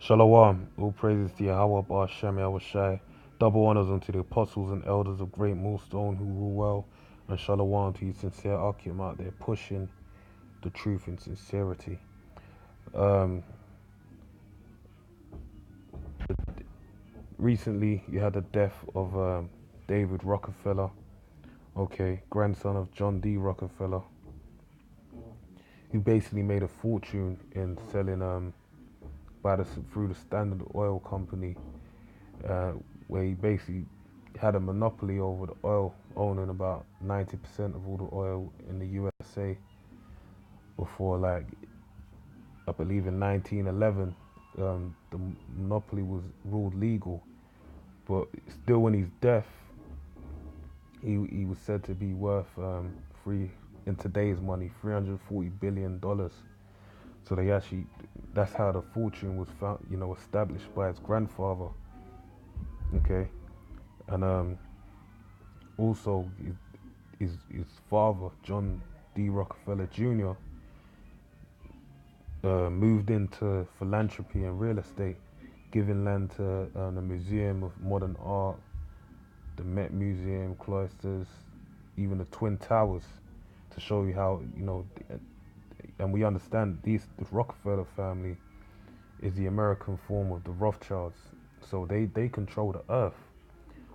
Shalom, all praises to Yahweh Bar Shem Shai. Double honors unto the apostles and elders of Great Millstone who rule well, and shalom to you sincere Akim out there pushing the truth in sincerity. Um, Recently, you had the death of David Rockefeller, okay, grandson of John D. Rockefeller, who basically made a fortune in selling through the Standard Oil Company, uh, where he basically had a monopoly over the oil, owning about 90% of all the oil in the USA before, like, I believe in 1911, the monopoly was ruled legal. But still, when his death, he was said to be worth three in today's money, $340 billion. So that's how the fortune was found, established by his grandfather. Okay, and also his father, John D. Rockefeller Jr., moved into philanthropy and real estate, giving land to the Museum of Modern Art, the Met Museum, cloisters, even the Twin Towers, to show you how, and we understand the Rockefeller family is the American form of the Rothschilds. So they control the earth.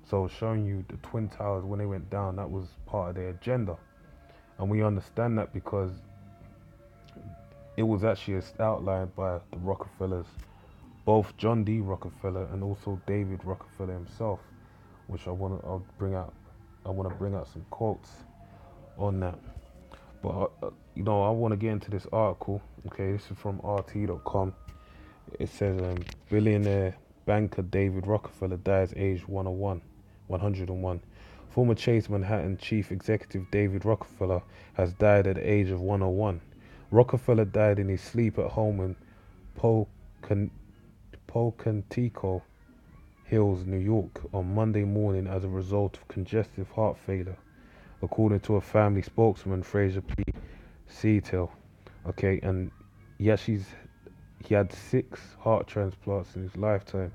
So showing you the Twin Towers when they went down, that was part of their agenda. And we understand that because it was actually outlined by the Rockefellers, both John D. Rockefeller and also David Rockefeller himself, which I'll bring out. I want to bring out some quotes on that. But I want to get into this article. Okay, this is from RT.com. It says billionaire banker David Rockefeller dies aged 101, 101. Former Chase Manhattan chief executive David Rockefeller has died at the age of 101. Rockefeller died in his sleep at home in Pocantico Hills, New York, on Monday morning as a result of congestive heart failure, according to a family spokesman, Fraser P. Seatel. Okay, and he had 6 heart transplants in his lifetime.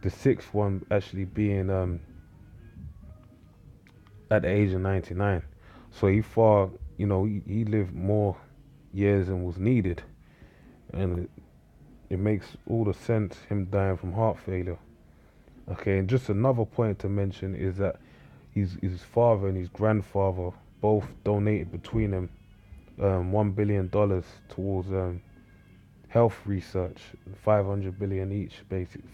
The sixth one actually being at the age of 99. So he lived more years than was needed, and it makes all the sense him dying from heart failure. Okay, and just another point to mention is that his father and his grandfather both donated between them $1 billion towards health research, 500 billion each,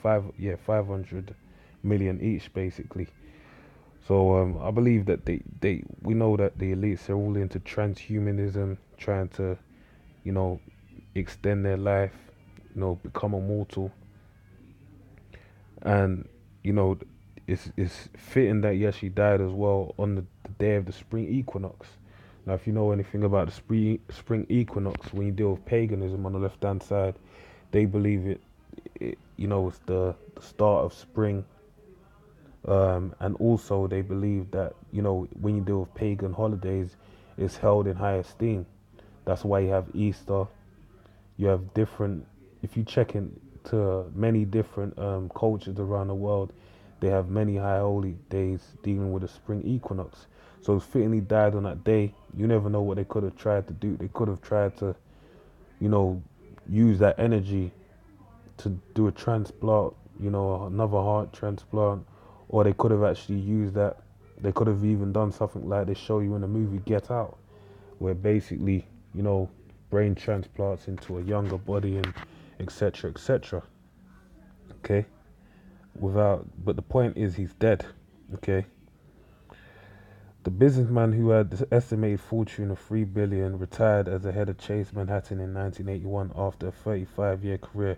500 million each, basically. So I believe that we know that the elites are all into transhumanism, trying to, you know, extend their life, become immortal, and you know, it's fitting that he actually died as well on the day of the spring equinox. Now, if you know anything about the spring equinox, when you deal with paganism on the left hand side, they believe it's the start of spring. And also they believe that, when you deal with pagan holidays, it's held in high esteem. That's why you have Easter. You have different, if you check into many different cultures around the world, they have many high holy days dealing with the spring equinox. So it's fittingly died on that day. You never know what they could have tried to do. They could have tried to, you know, use that energy to do a transplant, another heart transplant, or they could have actually used that. They could have even done something like they show you in the movie Get Out, where basically, brain transplants into a younger body and etc. etc. Okay, but the point is he's dead. Okay, the businessman who had the estimated fortune of 3 billion retired as the head of Chase Manhattan in 1981 after a 35-year career.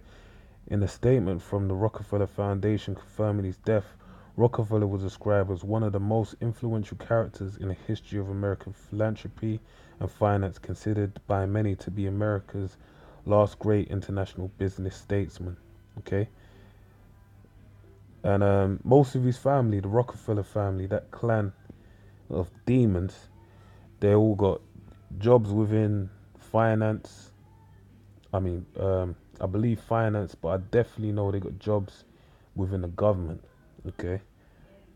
In a statement from the Rockefeller Foundation confirming his death, Rockefeller was described as one of the most influential characters in the history of American philanthropy and finance, considered by many to be America's last great international business statesman. Okay, and most of his family, the Rockefeller family, that clan of demons, they all got jobs within finance. I mean, I believe finance, but I definitely know they got jobs within the government. Okay,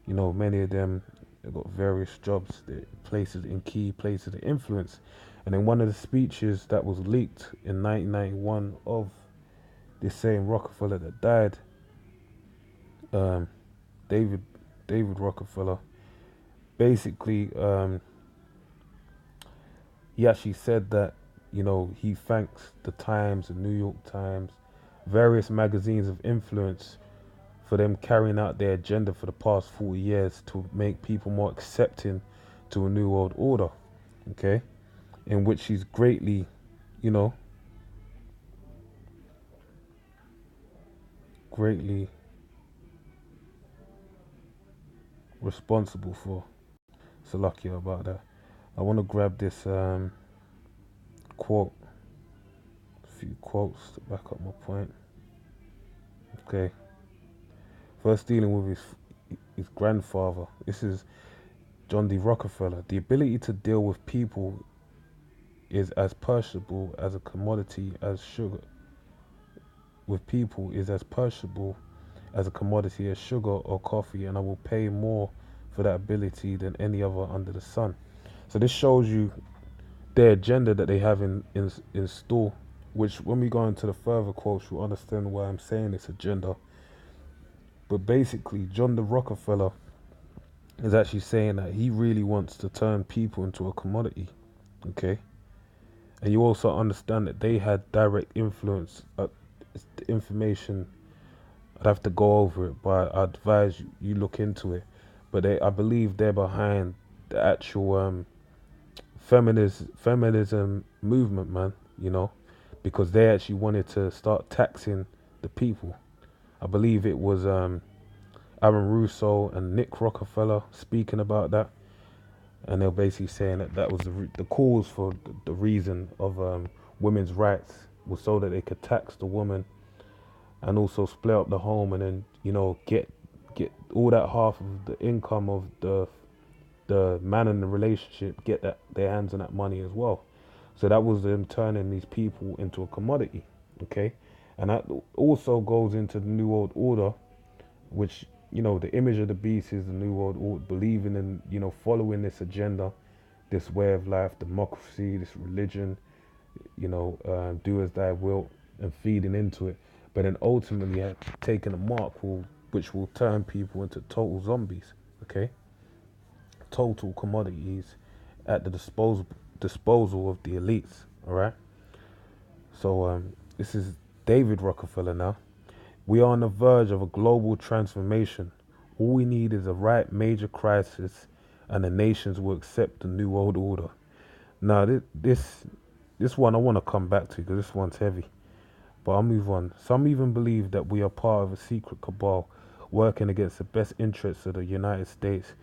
you know, many of them they got various jobs, they places in key places of influence. And in one of the speeches that was leaked in 1991 of this same Rockefeller that died, um, David David Rockefeller, basically, he actually said that, you know, he thanks the Times, the New York Times, various magazines of influence for them carrying out their agenda for the past 40 years to make people more accepting to a new world order. Okay, in which he's greatly, you know, greatly responsible for. So lucky about that. I want to grab this quote, a few quotes to back up my point. Okay, first dealing with his grandfather. This is John D. Rockefeller. The ability to deal with people is as perishable as a commodity as sugar. With people is as perishable as a commodity as sugar or coffee, and I will pay more for that ability than any other under the sun. So this shows you their agenda that they have in store. Which, when we go into the further quotes, you'll understand why I'm saying this agenda. But basically, John D. Rockefeller is actually saying that he really wants to turn people into a commodity. Okay, and you also understand that they had direct influence. The information, I'd have to go over it, but I advise you look into it. But I believe they're behind the actual feminism movement, man. You know, because they actually wanted to start taxing the people. I believe it was Aaron Russo and Nick Rockefeller speaking about that, and they're basically saying that that was the cause for the reason of women's rights was so that they could tax the woman and also split up the home, and then, you know, get all that half of the income of the man in the relationship, get that their hands on that money as well. So that was them turning these people into a commodity. Okay, and that also goes into the New World Order, which, you know, the image of the beast is the New World Order, believing in, you know, following this agenda, this way of life, democracy, this religion, you know, do as thy will, and feeding into it. But then ultimately taking a mark which will turn people into total zombies. Okay, total commodities at the disposal of the elites. All right. So this is David Rockefeller now. We are on the verge of a global transformation. All we need is a right major crisis, and the nations will accept the new world order. Now, this one I want to come back to because this one's heavy. But I'll move on. Some even believe that we are part of a secret cabal working against the best interests of the United States,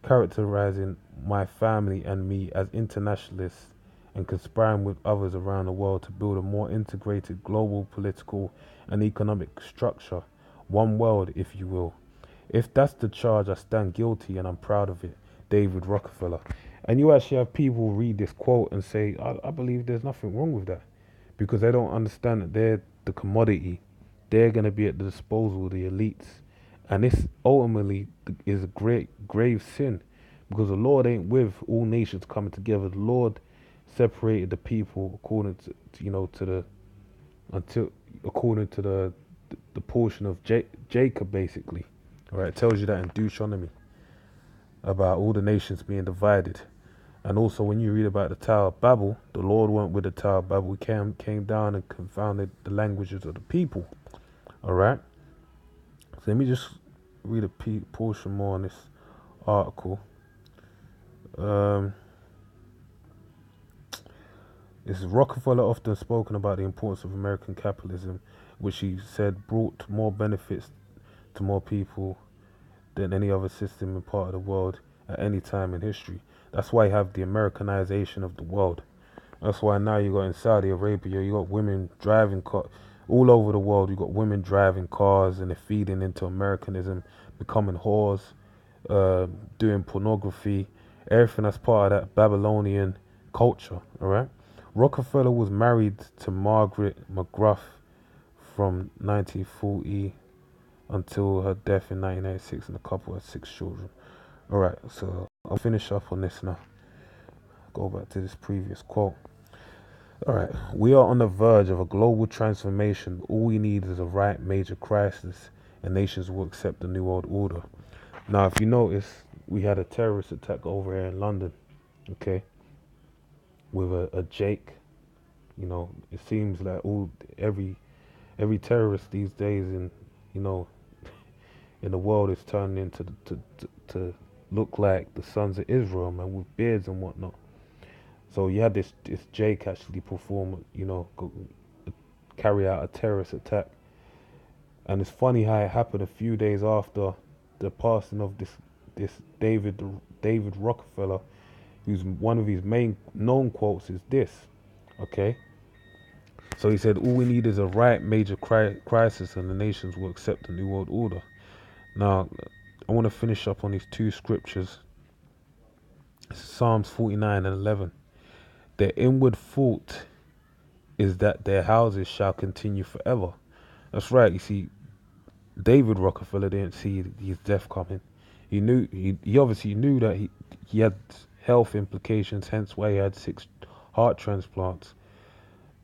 characterizing my family and me as internationalists and conspiring with others around the world to build a more integrated global political and economic structure. One world, if you will. If that's the charge, I stand guilty and I'm proud of it. David Rockefeller. And you actually have people read this quote and say, I believe there's nothing wrong with that, because they don't understand that they're the commodity. They're going to be at the disposal of the elites. And this ultimately is a great, grave sin, because the Lord ain't with all nations coming together. The Lord separated the people according to, you know, to the, until, according to the portion of Jacob, basically. All right, it tells you that in Deuteronomy about all the nations being divided. And also, when you read about the Tower of Babel, the Lord went with the Tower of Babel. He came down and confounded the languages of the people. All right. So let me just read a portion more on this article. This is Rockefeller often spoken about the importance of American capitalism, which he said brought more benefits to more people than any other system in part of the world at any time in history. That's why you have the Americanization of the world. That's why now you got in Saudi Arabia, you got women driving cars all over the world. You got women driving cars, and they're feeding into Americanism, becoming whores, doing pornography, everything that's part of that Babylonian culture. All right. Rockefeller was married to Margaret McGruff, from 1940 until her death in 1996, and the couple had 6 children. Alright, so I'll finish up on this now. Go back to this previous quote. Alright, we are on the verge of a global transformation. All we need is a right major crisis, and nations will accept the New World Order. Now, if you notice, we had a terrorist attack over here in London, okay, with a Jake. You know, it seems like every terrorist these days you know in the world is turning into to look like the sons of Israel, man, with beards and whatnot. So you had this Jake actually perform, carry out a terrorist attack, and it's funny how it happened a few days after the passing of this David Rockefeller, who's one of his main known quotes is this, okay. So he said, all we need is a right major crisis and the nations will accept the New World Order. Now, I want to finish up on these 2 scriptures. Psalms 49 and 11. Their inward thought is that their houses shall continue forever. That's right. You see, David Rockefeller didn't see his death coming. He obviously knew that he had health implications, hence why he had 6 heart transplants.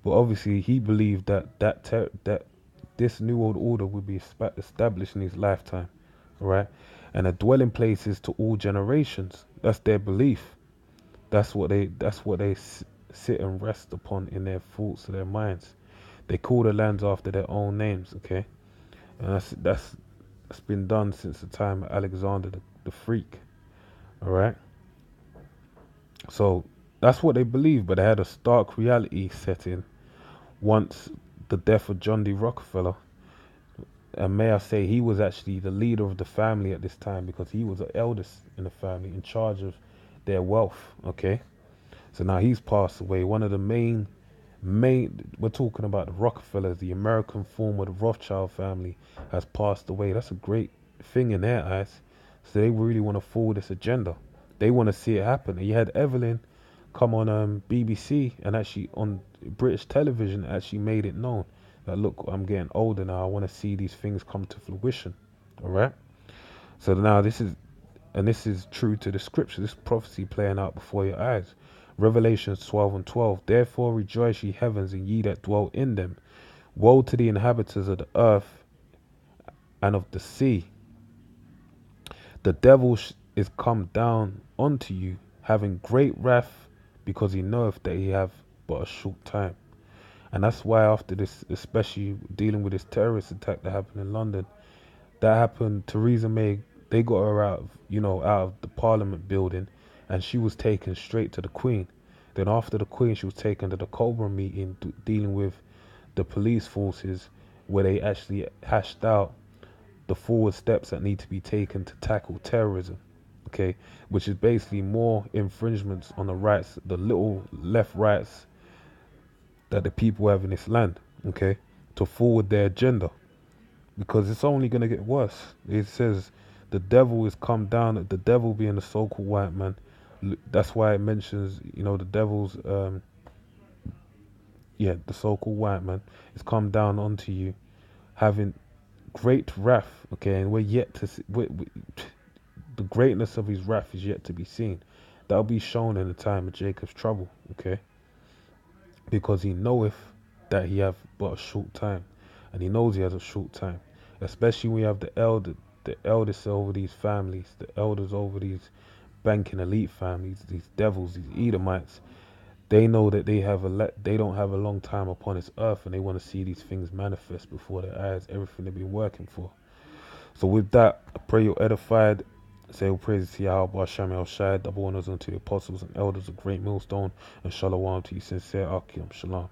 But obviously he believed that this New World Order would be established in his lifetime, right? And a dwelling places to all generations. That's their belief. That's what they sit and rest upon in their thoughts, their minds. They call the lands after their own names, okay? And that's been done since the time of Alexander the Freak, all right? So that's what they believe, but they had a stark reality set in once the death of John D. Rockefeller. And may I say, he was actually the leader of the family at this time because he was the eldest in the family in charge of their wealth, okay? So now he's passed away. One of the main, we're talking about the Rockefellers, the American form of the Rothschild family has passed away. That's a great thing in their eyes. So they really want to forward this agenda. They want to see it happen. And you had Evelyn come on BBC and actually on British television actually made it known that, look, I'm getting older now. I want to see these things come to fruition. All right. So now this is true to the scripture. This prophecy playing out before your eyes. Revelations 12 and 12. Therefore rejoice, ye heavens, and ye that dwell in them. Woe to the inhabitants of the earth and of the sea. The devil is come down unto you, having great wrath, because he knoweth that he have but a short time. And that's why after this, especially dealing with this terrorist attack that happened in London, that happened, Theresa May, they got her out of the Parliament building, and she was taken straight to the Queen. Then after the Queen, she was taken to the Cobra meeting dealing with the police forces, where they actually hashed out the forward steps that need to be taken to tackle terrorism, okay, which is basically more infringements on the rights, the little left rights that the people have in this land, okay, to forward their agenda, because it's only going to get worse. It says the devil is come down, the devil being the so-called white man. That's why it mentions, the devil's, the so-called white man is come down onto you, having great wrath, okay, and we're yet to see, the greatness of his wrath is yet to be seen. That'll be shown in the time of Jacob's trouble, okay, because he knoweth that he have but a short time, and he knows he has a short time, especially when you have the eldest over these families, the elders over these banking elite families, these devils, these Edomites. They know that they don't have a long time upon this earth, and they want to see these things manifest before their eyes, everything they've been working for. So with that, I pray you're edified. Say all praises to Yahweh Hashem El Shai, double honors unto the apostles and elders of Great Millstone, and shalom to you sincere Akim. Shalom.